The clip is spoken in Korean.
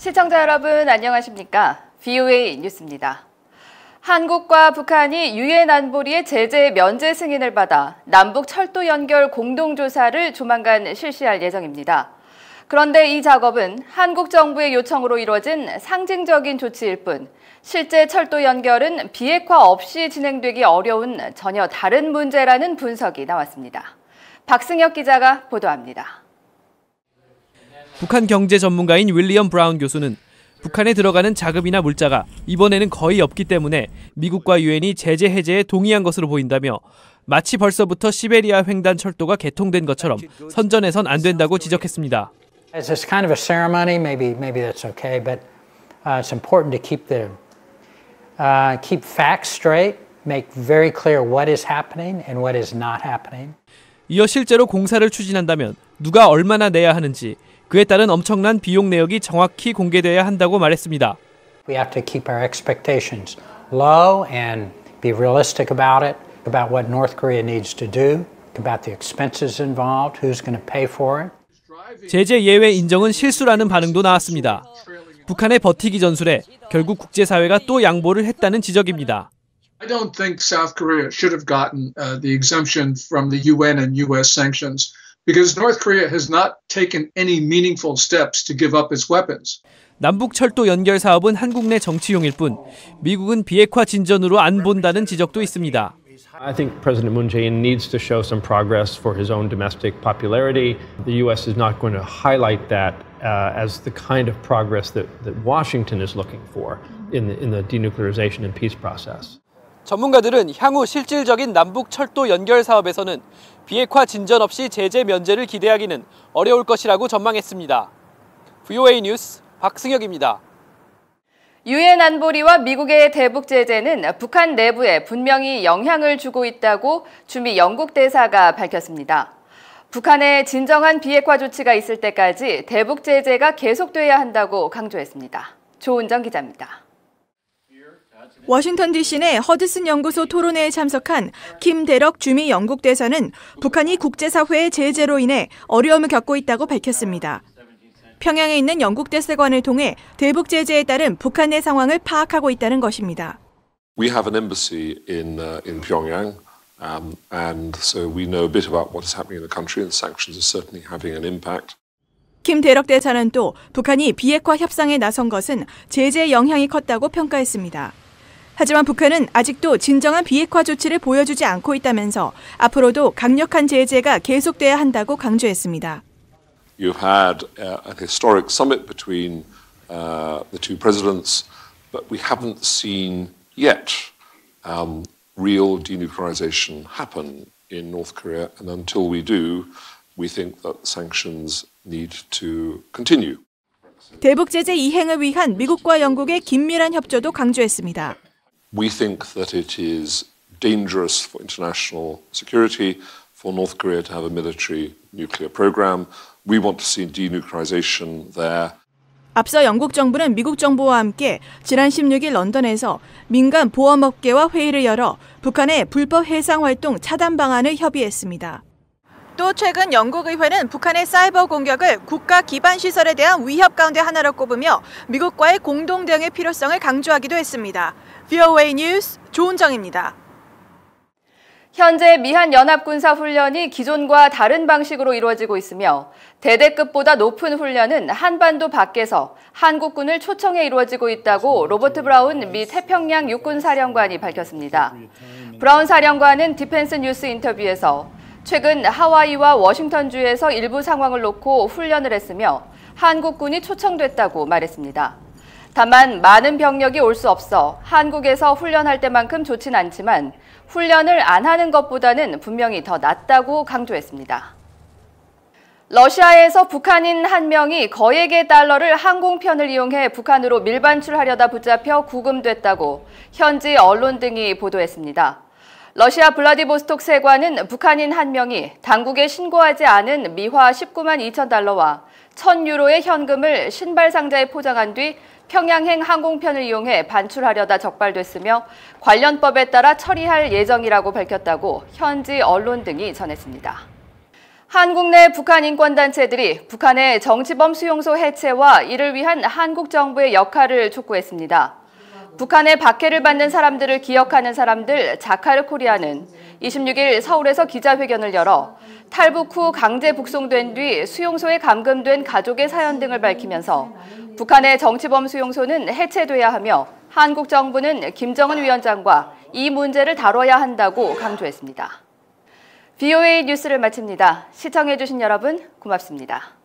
시청자 여러분 안녕하십니까? VOA 뉴스입니다. 한국과 북한이 유엔 안보리의 제재 면제 승인을 받아 남북 철도 연결 공동조사를 조만간 실시할 예정입니다. 그런데 이 작업은 한국 정부의 요청으로 이루어진 상징적인 조치일 뿐 실제 철도 연결은 비핵화 없이 진행되기 어려운 전혀 다른 문제라는 분석이 나왔습니다. 박승혁 기자가 보도합니다. 북한 경제 전문가인 윌리엄 브라운 교수는 북한에 들어가는 자금이나 물자가 이번에는 거의 없기 때문에 미국과 유엔이 제재 해제에 동의한 것으로 보인다며 마치 벌써부터 시베리아 횡단 철도가 개통된 것처럼 선전해선 안 된다고 지적했습니다. As it's kind of a ceremony, maybe that's okay, but it's important to keep facts straight, make very clear what is happening and what is not happening. 이어 실제로 공사를 추진한다면 누가 얼마나 내야 하는지 그에 따른 엄청난 비용 내역이 정확히 공개돼야 한다고 말했습니다. We have to keep our expectations low and be realistic about it, about what North Korea needs to do, about the expenses involved, who's going to pay for it. 제재 예외 인정은 실수라는 반응도 나왔습니다. 북한의 버티기 전술에 결국 국제사회가 또 양보를 했다는 지적입니다. I don't think South Korea should have gotten the exemption from the UN and US sanctions. Because North Korea has not taken any meaningful steps to give up its weapons. 남북 철도 연결 사업은 한국 내 정치용일 뿐 미국은 비핵화 진전으로 안 본다는 지적도 있습니다. I think President Moon Jae-in needs to show some progress for his own domestic popularity. The U.S. is not going to highlight that as the kind of progress that Washington is looking for in the denuclearization and peace process. 전문가들은 향후 실질적인 남북 철도 연결 사업에서는 비핵화 진전 없이 제재 면제를 기대하기는 어려울 것이라고 전망했습니다. VOA 뉴스 박승혁입니다. 유엔 안보리와 미국의 대북 제재는 북한 내부에 분명히 영향을 주고 있다고 주미 영국 대사가 밝혔습니다. 북한의 진정한 비핵화 조치가 있을 때까지 대북 제재가 계속돼야 한다고 강조했습니다. 조은정 기자입니다. 워싱턴 DC 내 허드슨 연구소 토론회에 참석한 김대럭 주미 영국 대사는 북한이 국제사회의 제재로 인해 어려움을 겪고 있다고 밝혔습니다. 평양에 있는 영국 대사관을 통해 대북 제재에 따른 북한 내 상황을 파악하고 있다는 것입니다. We have an embassy in Pyongyang, and so we know a bit about what is happening in the country, and sanctions are certainly having an impact. 김대럭 대사는 또 북한이 비핵화 협상에 나선 것은 제재의 영향이 컸다고 평가했습니다. 하지만 북한은 아직도 진정한 비핵화 조치를 보여주지 않고 있다면서 앞으로도 강력한 제재가 계속돼야 한다고 강조했습니다. You've had an historic summit between the two presidents, but we haven't seen yet real denuclearization happen in North Korea, and until we do, we think that sanctions need to continue. 대북 제재 이행을 위한 미국과 영국의 긴밀한 협조도 강조했습니다. We think that it is dangerous for international security for North Korea to have a military nuclear program. We want to see denuclearization there. 앞서 영국 정부는 미국 정부와 함께 지난 16일 런던에서 민간 보험업계와 회의를 열어 북한의 불법 해상 활동 차단 방안을 협의했습니다. 또 최근 영국 의회는 북한의 사이버 공격을 국가 기반 시설에 대한 위협 가운데 하나로 꼽으며 미국과의 공동 대응의 필요성을 강조하기도 했습니다. VOA 뉴스 조은정입니다. 현재 미한 연합군사훈련이 기존과 다른 방식으로 이루어지고 있으며 대대급보다 높은 훈련은 한반도 밖에서 한국군을 초청해 이루어지고 있다고 로버트 브라운 미 태평양 육군사령관이 밝혔습니다. 브라운 사령관은 디펜스 뉴스 인터뷰에서 최근 하와이와 워싱턴주에서 일부 상황을 놓고 훈련을 했으며 한국군이 초청됐다고 말했습니다. 다만 많은 병력이 올 수 없어 한국에서 훈련할 때만큼 좋진 않지만 훈련을 안 하는 것보다는 분명히 더 낫다고 강조했습니다. 러시아에서 북한인 한 명이 거액의 달러를 항공편을 이용해 북한으로 밀반출하려다 붙잡혀 구금됐다고 현지 언론 등이 보도했습니다. 러시아 블라디보스톡 세관은 북한인 한 명이 당국에 신고하지 않은 미화 19만 2천 달러와 1,000유로의 현금을 신발 상자에 포장한 뒤 평양행 항공편을 이용해 반출하려다 적발됐으며 관련법에 따라 처리할 예정이라고 밝혔다고 현지 언론 등이 전했습니다. 한국 내 북한 인권단체들이 북한의 정치범 수용소 해체와 이를 위한 한국 정부의 역할을 촉구했습니다. 북한의 박해를 받는 사람들을 기억하는 사람들 자카르 코리아는 26일 서울에서 기자회견을 열어 탈북 후 강제 북송된 뒤 수용소에 감금된 가족의 사연 등을 밝히면서 북한의 정치범 수용소는 해체돼야 하며 한국 정부는 김정은 위원장과 이 문제를 다뤄야 한다고 강조했습니다. VOA 뉴스를 마칩니다. 시청해주신 여러분 고맙습니다.